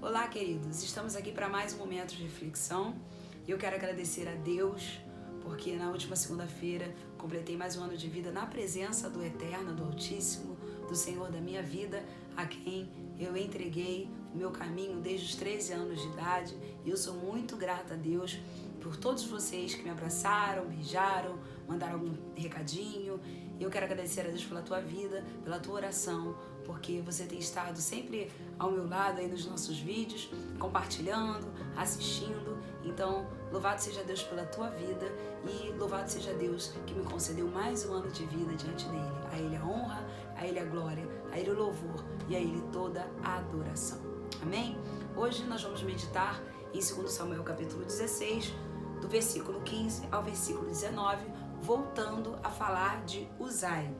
Olá, queridos. Estamos aqui para mais um momento de reflexão. Eu quero agradecer a Deus, porque na última segunda-feira completei mais um ano de vida na presença do Eterno, do Altíssimo, do Senhor da minha vida, a quem eu entreguei o meu caminho desde os 13 anos de idade. E eu sou muito grata a Deus por todos vocês que me abraçaram, beijaram, mandaram algum recadinho. Eu quero agradecer a Deus pela tua vida, pela tua oração, porque você tem estado sempre ao meu lado aí nos nossos vídeos, compartilhando, assistindo. Então, louvado seja Deus pela tua vida e louvado seja Deus que me concedeu mais um ano de vida diante dele. A Ele a honra, a Ele a glória, a Ele o louvor e a Ele toda a adoração. Amém? Hoje nós vamos meditar em 2 Samuel capítulo 16, do versículo 15 ao versículo 19, voltando a falar de Uzai.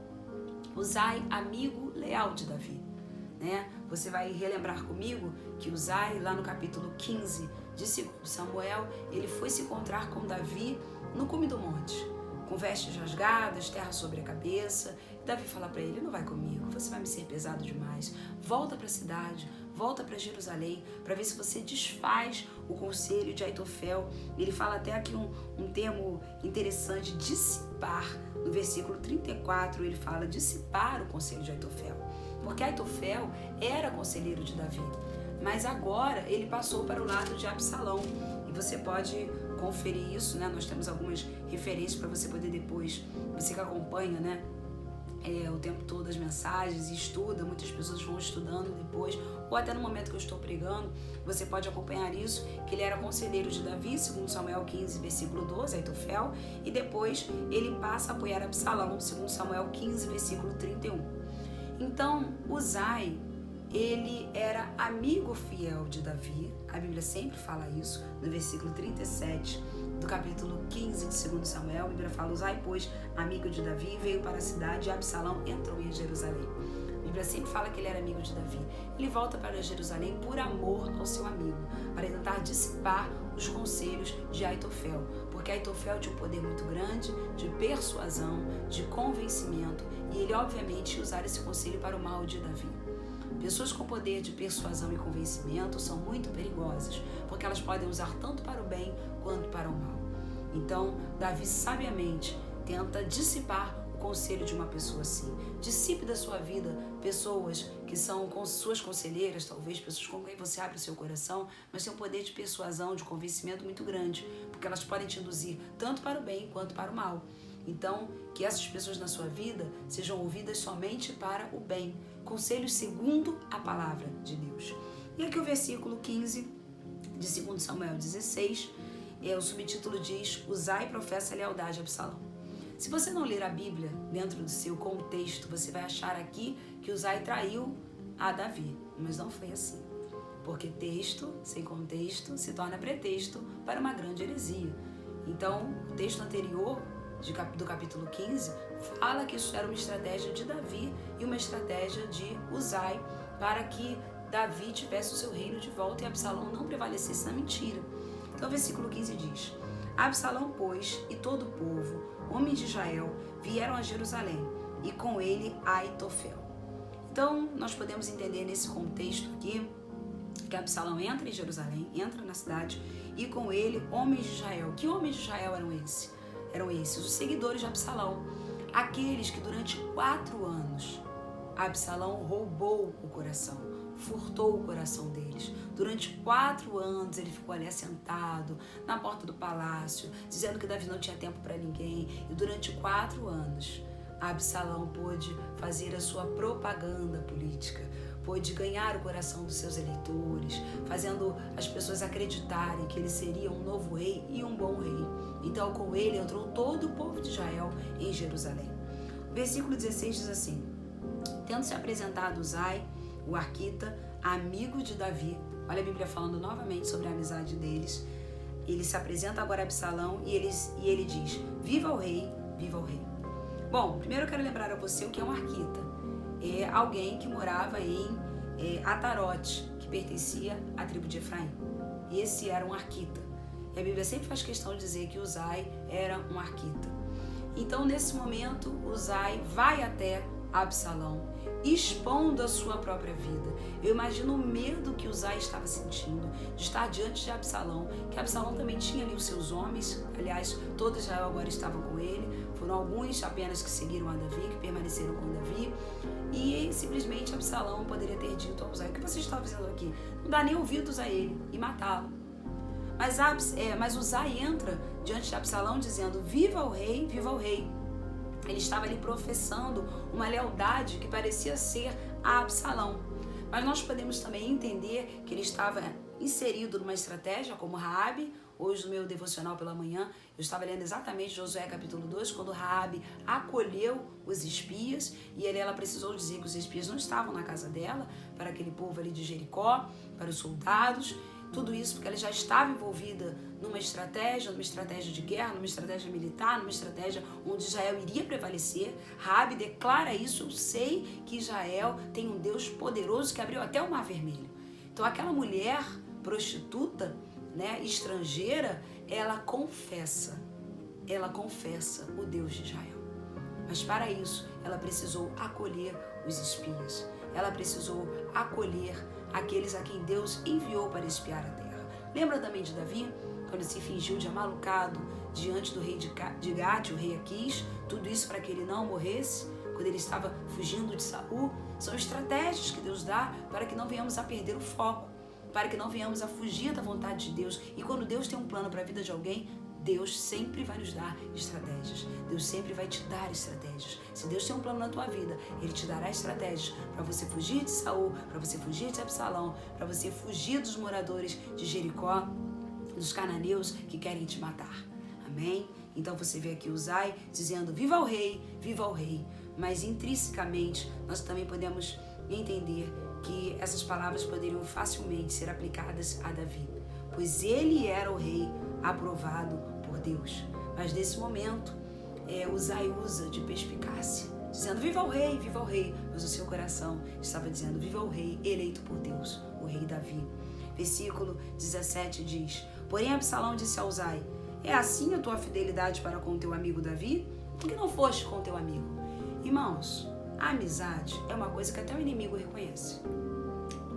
Uzai, amigo leal de Davi, né? Você vai relembrar comigo que Uzai, lá no capítulo 15 de 2 Samuel, ele foi se encontrar com Davi no cume do monte, com vestes rasgadas, terra sobre a cabeça. Davi fala para ele: não vai comigo, você vai me ser pesado demais. Volta para a cidade, volta para Jerusalém, para ver se você desfaz o conselho de Aitofel. Ele fala até aqui um termo interessante, dissipar. No versículo 34 ele fala dissipar o conselho de Aitofel, porque Aitofel era conselheiro de Davi, mas agora ele passou para o lado de Absalão. E você pode conferir isso, né? Nós temos algumas referências para você poder depois, você que acompanha, né? O tempo todo as mensagens e estuda, muitas pessoas vão estudando depois, ou até no momento que eu estou pregando, você pode acompanhar isso, que ele era conselheiro de Davi, segundo Samuel 15, versículo 12, Aitofel, e depois ele passa a apoiar Absalão, segundo Samuel 15, versículo 31. Então, Uzai, ele era amigo fiel de Davi, a Bíblia sempre fala isso, no versículo 37 do capítulo 15 de 2 Samuel, a Bíblia fala: Uzai, pois, amigo de Davi, veio para a cidade e Absalão entrou em Jerusalém. A Bíblia sempre fala que ele era amigo de Davi. Ele volta para Jerusalém por amor ao seu amigo, para tentar dissipar os conselhos de Aitofel, porque Aitofel tinha um poder muito grande de persuasão, de convencimento, e ele obviamente ia usar esse conselho para o mal de Davi. Pessoas com poder de persuasão e convencimento são muito perigosas, porque elas podem usar tanto para o bem quanto para o mal. Então, Davi sabiamente tenta dissipar o conselho de uma pessoa assim. Dissipe da sua vida pessoas que são suas conselheiras, talvez pessoas com quem você abre o seu coração, mas tem um poder de persuasão, de convencimento muito grande, porque elas podem te induzir tanto para o bem quanto para o mal. Então, que essas pessoas na sua vida sejam ouvidas somente para o bem, conselhos segundo a palavra de Deus. E aqui o versículo 15 de 2 Samuel 16, o subtítulo diz: Uzai professa lealdade a Absalão. Se você não ler a Bíblia dentro do seu contexto, você vai achar aqui que Uzai traiu a Davi, mas não foi assim. Porque texto sem contexto se torna pretexto para uma grande heresia. Então, o texto anterior do capítulo 15 fala que isso era uma estratégia de Davi e uma estratégia de Uzai para que Davi tivesse o seu reino de volta e Absalão não prevalecesse na mentira. Então o versículo 15 diz: Absalão, pois, e todo o povo, homens de Israel, vieram a Jerusalém, e com ele Aitofel. Então nós podemos entender nesse contexto aqui que Absalão entra em Jerusalém, entra na cidade, e com ele homens de Israel. Que homens de Israel eram esses? Eram esses os seguidores de Absalão, aqueles que durante 4 anos Absalão roubou o coração, furtou o coração deles. Durante 4 anos ele ficou ali assentado na porta do palácio, dizendo que Davi não tinha tempo para ninguém. E durante 4 anos Absalão pôde fazer a sua propaganda política, pôde ganhar o coração dos seus eleitores, fazendo as pessoas acreditarem que ele seria um novo rei e um bom rei. Então com ele entrou todo o povo de Israel em Jerusalém. O versículo 16 diz assim: tendo se apresentado Uzai, o arquita, amigo de Davi, olha a Bíblia falando novamente sobre a amizade deles, ele se apresenta agora a Absalão e ele diz: viva o rei, viva o rei. Bom, primeiro eu quero lembrar a você o que é um arquita. É alguém que morava em Atarote, que pertencia à tribo de Efraim. Esse era um arquita. E a Bíblia sempre faz questão de dizer que Uzai era um arquita. Então, nesse momento, Uzai vai até Absalão expondo a sua própria vida. Eu imagino o medo que Uzai estava sentindo de estar diante de Absalão, que Absalão também tinha ali os seus homens, aliás, todo Israel agora estava com ele, foram alguns apenas que seguiram a Davi, que permaneceram com Davi, e simplesmente Absalão poderia ter dito a Uzai: o que você está fazendo aqui? Não dá nem ouvidos a ele e matá-lo. Mas Uzai entra diante de Absalão dizendo: viva o rei, viva o rei. Ele estava ali professando uma lealdade que parecia ser a Absalão. Mas nós podemos também entender que ele estava inserido numa estratégia como Raabe. Hoje no meu devocional pela manhã, eu estava lendo exatamente Josué capítulo 2, quando Raabe acolheu os espias, e ela precisou dizer que os espias não estavam na casa dela, para aquele povo ali de Jericó, para os soldados. Tudo isso porque ela já estava envolvida numa estratégia de guerra, numa estratégia militar, numa estratégia onde Israel iria prevalecer. Raabe declara isso: eu sei que Israel tem um Deus poderoso que abriu até o Mar Vermelho. Então aquela mulher prostituta, né, estrangeira, ela confessa o Deus de Israel. Mas para isso, ela precisou acolher os espias. Ela precisou acolher aqueles a quem Deus enviou para espiar a terra. Lembra também de Davi, quando se fingiu de amalucado diante do rei de Gate, o rei Aquis, tudo isso para que ele não morresse, quando ele estava fugindo de Saul? São estratégias que Deus dá para que não venhamos a perder o foco, para que não venhamos a fugir da vontade de Deus. E quando Deus tem um plano para a vida de alguém, Deus sempre vai nos dar estratégias. Deus sempre vai te dar estratégias. Se Deus tem um plano na tua vida, Ele te dará estratégias para você fugir de Saul, para você fugir de Absalão, para você fugir dos moradores de Jericó, dos cananeus que querem te matar. Amém? Então você vê aqui Uzai dizendo: viva o rei, viva o rei. Mas intrinsecamente nós também podemos entender que essas palavras poderiam facilmente ser aplicadas a Davi, pois ele era o rei aprovado por Deus. Mas nesse momento, Uzai usa de perspicácia, dizendo: viva o rei, mas o seu coração estava dizendo: viva o rei eleito por Deus, o rei Davi. Versículo 17 diz: porém Absalão disse a Uzai: é assim a tua fidelidade para com teu amigo Davi? Por que não foste com teu amigo? Irmãos, a amizade é uma coisa que até o inimigo reconhece.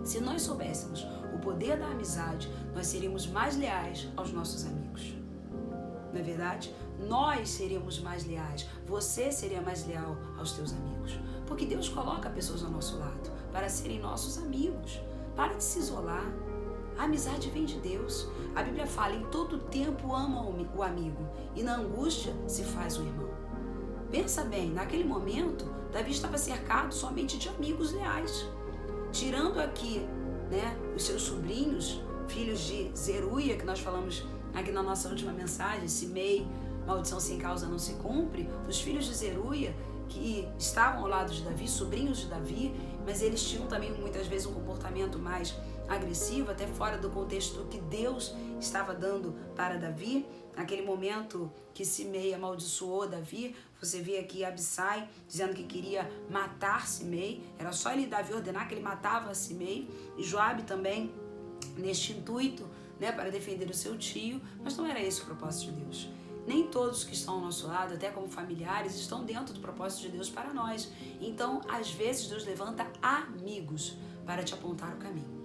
Se nós soubéssemos o poder da amizade, nós seríamos mais leais aos nossos amigos. Não é verdade? Nós seríamos mais leais. Você seria mais leal aos teus amigos. Porque Deus coloca pessoas ao nosso lado para serem nossos amigos. Para de se isolar. A amizade vem de Deus. A Bíblia fala: em todo tempo ama o amigo, e na angústia se faz o irmão. Pensa bem, naquele momento, Davi estava cercado somente de amigos leais. Tirando aqui, né, os seus sobrinhos, filhos de Zeruia, que nós falamos aqui na nossa última mensagem, Simei, maldição sem causa não se cumpre, os filhos de Zeruia, que estavam ao lado de Davi, sobrinhos de Davi, mas eles tinham também muitas vezes um comportamento mais agressivo, até fora do contexto que Deus estava dando para Davi. Naquele momento que Simei amaldiçoou Davi, você vê aqui Abissai dizendo que queria matar Simei, era só ele, Davi, ordenar que ele matava Simei, e Joabe também neste intuito, né, para defender o seu tio, mas não era esse o propósito de Deus. Nem todos que estão ao nosso lado, até como familiares, estão dentro do propósito de Deus para nós. Então, às vezes, Deus levanta amigos para te apontar o caminho.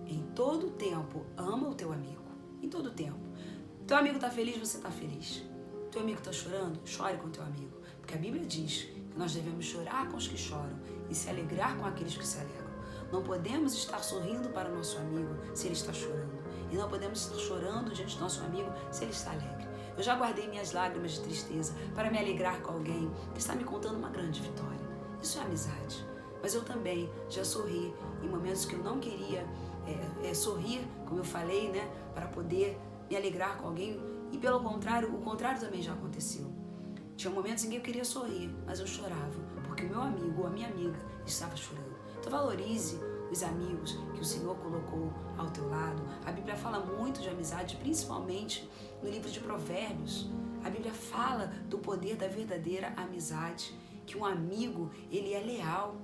Em todo tempo, ama o teu amigo. Em todo tempo. Teu amigo está feliz, você está feliz. Teu amigo está chorando, chore com teu amigo. Porque a Bíblia diz que nós devemos chorar com os que choram e se alegrar com aqueles que se alegram. Não podemos estar sorrindo para o nosso amigo se ele está chorando. E não podemos estar chorando diante do nosso amigo se ele está alegre. Eu já guardei minhas lágrimas de tristeza para me alegrar com alguém que está me contando uma grande vitória. Isso é amizade. Mas eu também já sorri em momentos que eu não queria sorrir, como eu falei, né, para poder me alegrar com alguém. E pelo contrário, o contrário também já aconteceu. Tinha momentos em que eu queria sorrir, mas eu chorava, porque o meu amigo ou a minha amiga estava chorando. Então valorize os amigos que o Senhor colocou ao teu lado. A Bíblia fala muito de amizade, principalmente no livro de Provérbios. A Bíblia fala do poder da verdadeira amizade, que um amigo, ele é leal.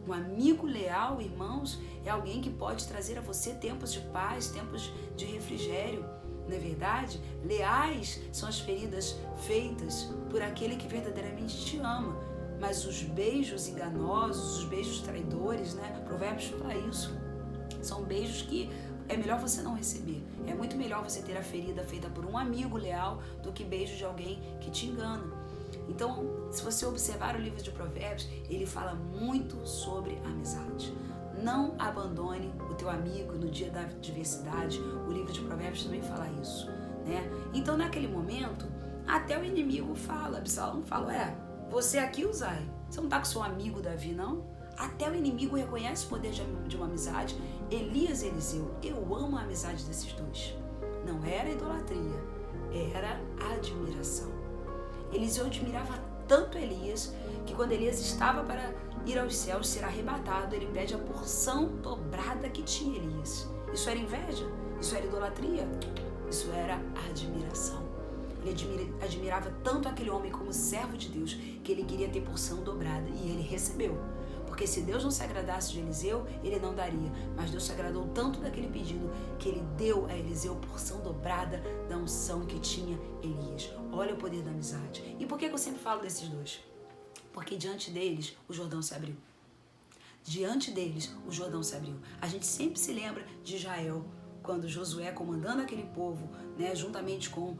Um amigo leal, irmãos, é alguém que pode trazer a você tempos de paz, tempos de refrigério. Não é verdade? Leais são as feridas feitas por aquele que verdadeiramente te ama. mas os beijos enganosos, os beijos traidores, né? Provérbios fala isso. São beijos que é melhor você não receber. É muito melhor você ter a ferida feita por um amigo leal do que beijo de alguém que te engana. Então, se você observar o livro de Provérbios, ele fala muito sobre amizade. Não abandone o teu amigo no dia da adversidade. O livro de Provérbios também fala isso, né? Então, naquele momento, até o inimigo fala. Absalão fala, você aqui, Uzai, você não tá com seu amigo Davi, não? Até o inimigo reconhece o poder de uma amizade. Elias e Eliseu, eu amo a amizade desses dois. Não era idolatria, era admiração. Eliseu admirava tanto Elias que quando Elias estava para ir aos céus, ser arrebatado, ele pede a porção dobrada que tinha Elias. Isso era inveja? Isso era idolatria? Isso era admiração. Ele admirava tanto aquele homem como servo de Deus que ele queria ter porção dobrada e ele recebeu. Porque se Deus não se agradasse de Eliseu, ele não daria. Mas Deus se agradou tanto daquele pedido que ele deu a Eliseu porção dobrada da unção que tinha Elias. Olha o poder da amizade. E por que eu sempre falo desses dois? Porque diante deles o Jordão se abriu. Diante deles o Jordão se abriu. A gente sempre se lembra de Israel, quando Josué comandando aquele povo, né, juntamente com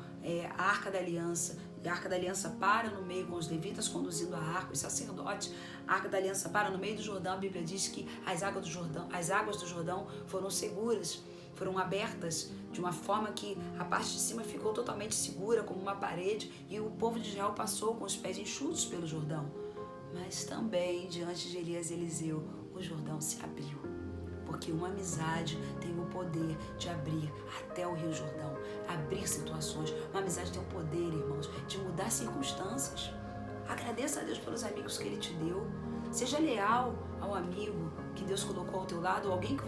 a Arca da Aliança. A Arca da Aliança para no meio com os levitas conduzindo a arca, os sacerdotes. A Arca da Aliança para no meio do Jordão. A Bíblia diz que as águas do Jordão foram seguras, foram abertas de uma forma que a parte de cima ficou totalmente segura, como uma parede, e o povo de Israel passou com os pés enxutos pelo Jordão. Mas também, diante de Elias e Eliseu, o Jordão se abriu. Porque uma amizade tem o poder de abrir até o Rio Jordão, abrir situações. Uma amizade tem o poder, irmãos, de mudar circunstâncias. Agradeça a Deus pelos amigos que Ele te deu. Seja leal ao amigo que Deus colocou ao teu lado, ou alguém que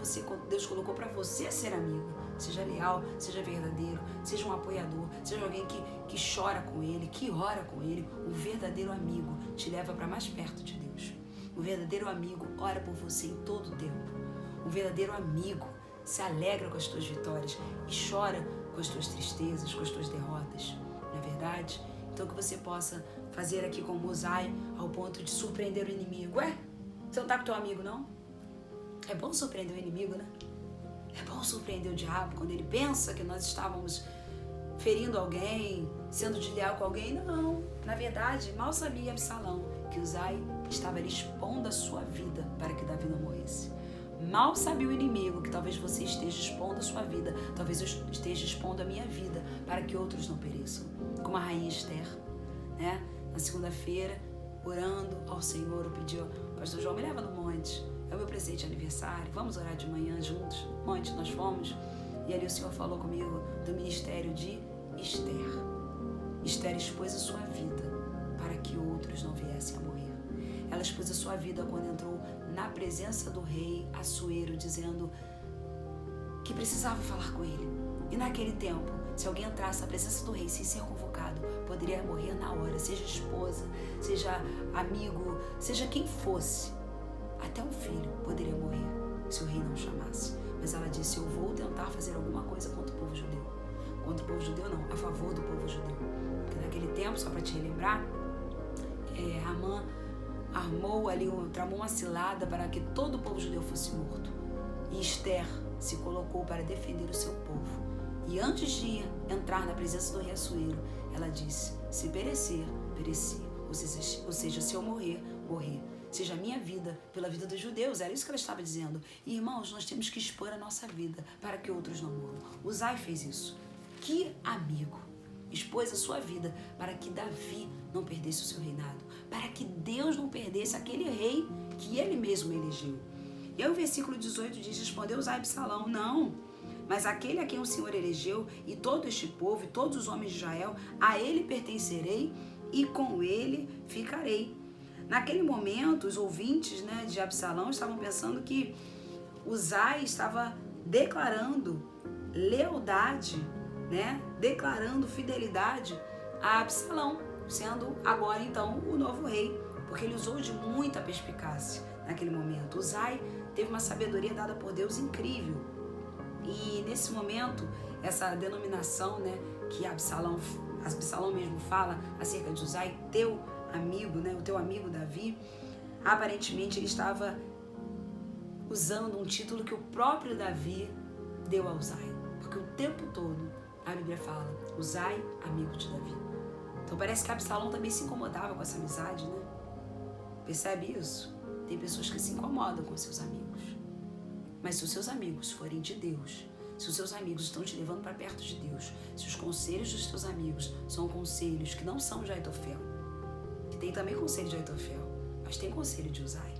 Deus colocou para você ser amigo. Seja leal, seja verdadeiro, seja um apoiador, seja alguém que chora com Ele, que ora com Ele. O verdadeiro amigo te leva para mais perto de Deus. O verdadeiro amigo ora por você em todo o tempo. O verdadeiro amigo se alegra com as tuas vitórias e chora com as tuas tristezas, com as tuas derrotas. Não é verdade? Então que você possa fazer aqui como Uzai ao ponto de surpreender o inimigo. Você não tá com teu amigo, não? É bom surpreender o inimigo, né? É bom surpreender o diabo quando ele pensa que nós estávamos ferindo alguém, sendo desleal com alguém. Não, na verdade, mal sabia Absalão que Uzai estava ali expondo a sua vida para que Davi não morresse. Mal sabia o inimigo que talvez você esteja expondo a sua vida, talvez eu esteja expondo a minha vida para que outros não pereçam. Como a rainha Esther, né? Na segunda-feira, orando ao Senhor, eu pedi, pastor João, me leva no monte, é o meu presente de aniversário, vamos orar de manhã juntos. No monte nós fomos e ali o Senhor falou comigo do ministério de Esther. Esther expôs a sua vida para que outros não viessem a morrer. Ela expôs a sua vida quando entrou na presença do rei Assuero, dizendo que precisava falar com ele. E naquele tempo, se alguém entrasse na presença do rei sem ser convocado, poderia morrer na hora, seja esposa, seja amigo, seja quem fosse. Até um filho poderia morrer se o rei não chamasse. Mas ela disse, eu vou tentar fazer alguma coisa contra o povo judeu. Contra o povo judeu não, a favor do povo judeu. Porque naquele tempo, só para te relembrar, Amã tramou uma cilada para que todo o povo judeu fosse morto. E Esther se colocou para defender o seu povo. E antes de entrar na presença do rei Assuero, ela disse, se perecer, perecer. Ou seja, se eu morrer, morrer. Seja a minha vida pela vida dos judeus. Era isso que ela estava dizendo. E, irmãos, nós temos que expor a nossa vida para que outros não morram. Uzai fez isso. Que amigo! Expôs a sua vida para que Davi não perdesse o seu reinado, para que Deus não perdesse aquele rei que ele mesmo elegeu. E aí o versículo 18 diz, respondeu Uzai a Absalão, não, mas aquele a quem o Senhor elegeu e todo este povo e todos os homens de Israel, a ele pertencerei e com ele ficarei. Naquele momento, os ouvintes, né, de Absalão estavam pensando que Uzai estava declarando lealdade, né, declarando fidelidade a Absalão, sendo agora então o novo rei, porque ele usou de muita perspicácia naquele momento. Uzai teve uma sabedoria dada por Deus incrível. E nesse momento, essa denominação, né, que Absalão mesmo fala acerca de Uzai, teu amigo, né, o teu amigo Davi, aparentemente ele estava usando um título que o próprio Davi deu a Uzai. Porque o tempo todo a Bíblia fala, Uzai, amigo de Davi. Então parece que Absalão também se incomodava com essa amizade, né? Percebe isso? Tem pessoas que se incomodam com seus amigos. Mas se os seus amigos forem de Deus, se os seus amigos estão te levando para perto de Deus, se os conselhos dos teus amigos são conselhos que não são de Aitofel, que tem também conselho de Aitofel, mas tem conselho de Uzai,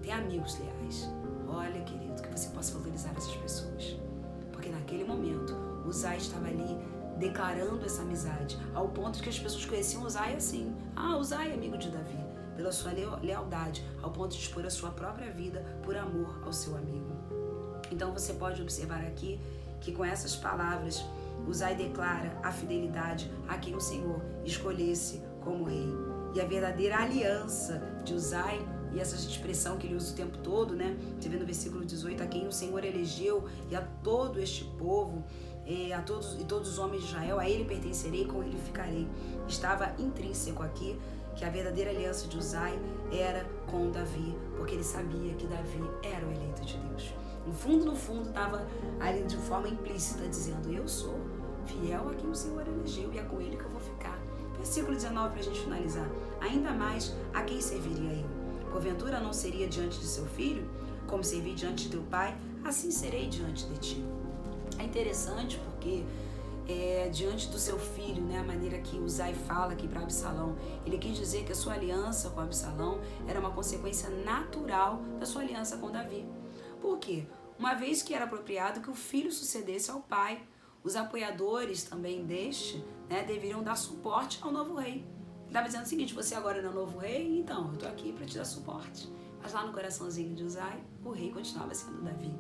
tem amigos leais. Olha, querido, que você possa valorizar essas pessoas. Porque naquele momento, Uzai estava ali declarando essa amizade, ao ponto de que as pessoas conheciam Uzai assim. Ah, Uzai é amigo de Davi, pela sua lealdade, ao ponto de expor a sua própria vida por amor ao seu amigo. Então você pode observar aqui que com essas palavras, Uzai declara a fidelidade a quem o Senhor escolhesse como rei. E a verdadeira aliança de Uzai, e essa expressão que ele usa o tempo todo, né? Você vê no versículo 18, a quem o Senhor elegeu e a todo este povo, a todos os homens de Israel, a ele pertencerei, com ele ficarei. Estava intrínseco aqui que a verdadeira aliança de Uzai era com Davi, porque ele sabia que Davi era o eleito de Deus. No fundo, estava ali de forma implícita dizendo, eu sou fiel a quem o Senhor elegeu e é com ele que eu vou ficar. Versículo 19 para a gente finalizar. Ainda mais, a quem serviria eu? Porventura não seria diante de seu filho? Como servi diante de teu pai, assim serei diante de ti. É interessante porque diante do seu filho, né, a maneira que Uzai fala aqui para Absalão, ele quis dizer que a sua aliança com Absalão era uma consequência natural da sua aliança com Davi. Por quê? Uma vez que era apropriado que o filho sucedesse ao pai, os apoiadores também deste, né, deveriam dar suporte ao novo rei. Estava dizendo o seguinte, você agora não é o novo rei, então eu estou aqui para te dar suporte. Mas lá no coraçãozinho de Uzai, o rei continuava sendo Davi.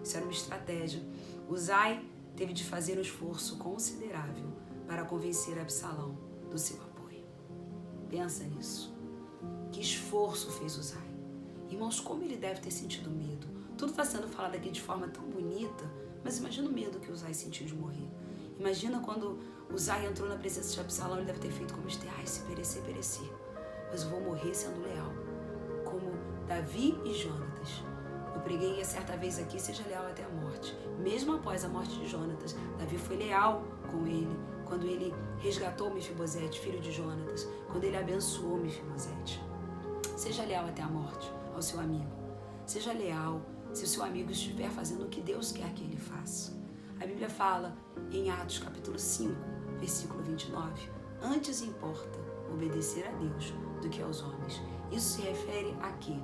Isso era uma estratégia. Uzai teve de fazer um esforço considerável para convencer Absalão do seu apoio. Pensa nisso. Que esforço fez Uzai? Irmãos, como ele deve ter sentido medo. Tudo está sendo falado aqui de forma tão bonita, mas imagina o medo que Uzai sentiu de morrer. Imagina quando Uzai entrou na presença de Absalão, ele deve ter feito como Esther, se perecer, perecer. Mas eu vou morrer sendo leal. Como Davi e Jonatas. Eu preguei certa vez aqui, seja leal até a morte. Mesmo após a morte de Jonatas, Davi foi leal com ele, quando ele resgatou Mefibosete, filho de Jonatas, quando ele abençoou Mefibosete. Seja leal até a morte ao seu amigo. Seja leal se o seu amigo estiver fazendo o que Deus quer que ele faça. A Bíblia fala em Atos capítulo 5, versículo 29, antes importa obedecer a Deus do que aos homens. Isso se refere a quê?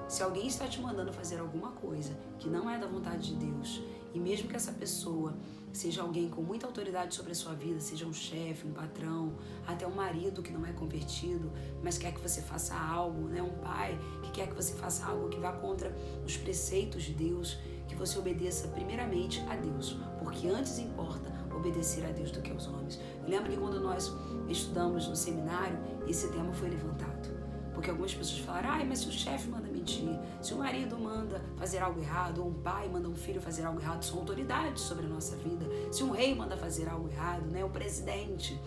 Se alguém está te mandando fazer alguma coisa que não é da vontade de Deus, e mesmo que essa pessoa seja alguém com muita autoridade sobre a sua vida, seja um chefe, um patrão, até um marido que não é convertido, mas quer que você faça algo, né? Um pai que quer que você faça algo que vá contra os preceitos de Deus, que você obedeça primeiramente a Deus, porque antes importa obedecer a Deus do que aos homens. Eu lembro que quando nós estudamos no seminário, esse tema foi levantado. Porque algumas pessoas falaram, mas se o chefe manda mentir, se o marido manda fazer algo errado, ou um pai manda um filho fazer algo errado, são autoridades sobre a nossa vida. Se um rei manda fazer algo errado, né, o presidente.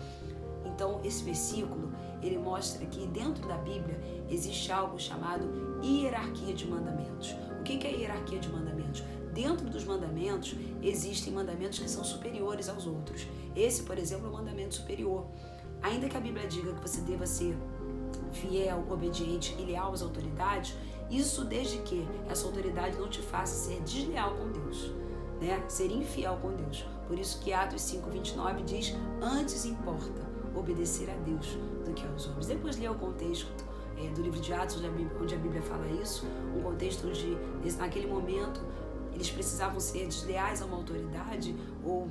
Então, esse versículo, ele mostra que dentro da Bíblia existe algo chamado hierarquia de mandamentos. O que é hierarquia de mandamentos? Dentro dos mandamentos, existem mandamentos que são superiores aos outros. Esse, por exemplo, é o mandamento superior. Ainda que a Bíblia diga que você deva ser fiel, obediente e leal às autoridades, isso desde que essa autoridade não te faça ser desleal com Deus, né? Ser infiel com Deus. Por isso que Atos 5:29 diz, antes importa obedecer a Deus do que aos homens. Depois lê o contexto do livro de Atos, onde a Bíblia fala isso, um contexto onde, naquele momento, eles precisavam ser desleais a uma autoridade ou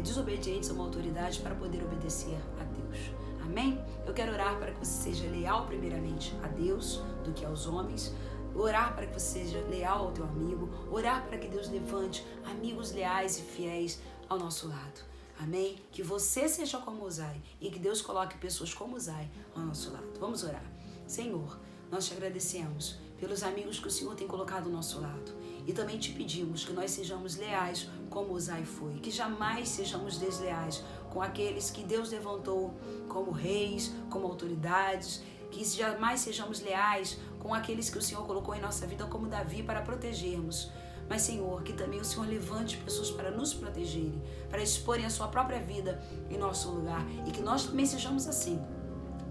desobedientes a uma autoridade para poder obedecer a Deus. Amém? Eu quero orar para que você seja leal primeiramente a Deus do que aos homens, orar para que você seja leal ao teu amigo, orar para que Deus levante amigos leais e fiéis ao nosso lado. Amém? Que você seja como Uzai e que Deus coloque pessoas como Uzai ao nosso lado. Vamos orar. Senhor, nós te agradecemos pelos amigos que o Senhor tem colocado ao nosso lado. E também te pedimos que nós sejamos leais como Uzai foi, que jamais sejamos desleais com aqueles que Deus levantou como reis, como autoridades, que jamais sejamos leais com aqueles que o Senhor colocou em nossa vida como Davi para protegermos. Mas, Senhor, que também o Senhor levante pessoas para nos protegerem, para exporem a sua própria vida em nosso lugar e que nós também sejamos assim.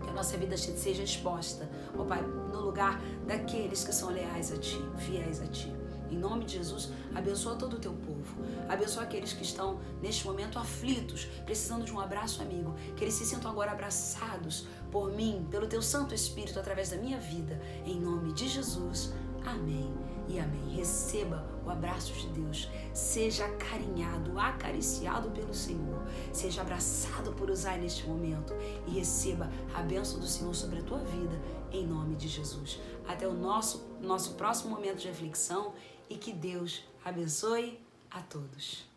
Que a nossa vida seja exposta, ó Pai, no lugar daqueles que são leais a Ti, fiéis a Ti. Em nome de Jesus, abençoa todo o Teu povo. Abençoa aqueles que estão, neste momento, aflitos, precisando de um abraço amigo. Que eles se sintam agora abraçados por mim, pelo Teu Santo Espírito, através da minha vida. Em nome de Jesus. Amém e amém. Receba o abraço de Deus. Seja acarinhado, acariciado pelo Senhor. Seja abraçado por Uzai neste momento. E receba a bênção do Senhor sobre a tua vida, em nome de Jesus. Até o nosso próximo momento de reflexão. E que Deus abençoe a todos.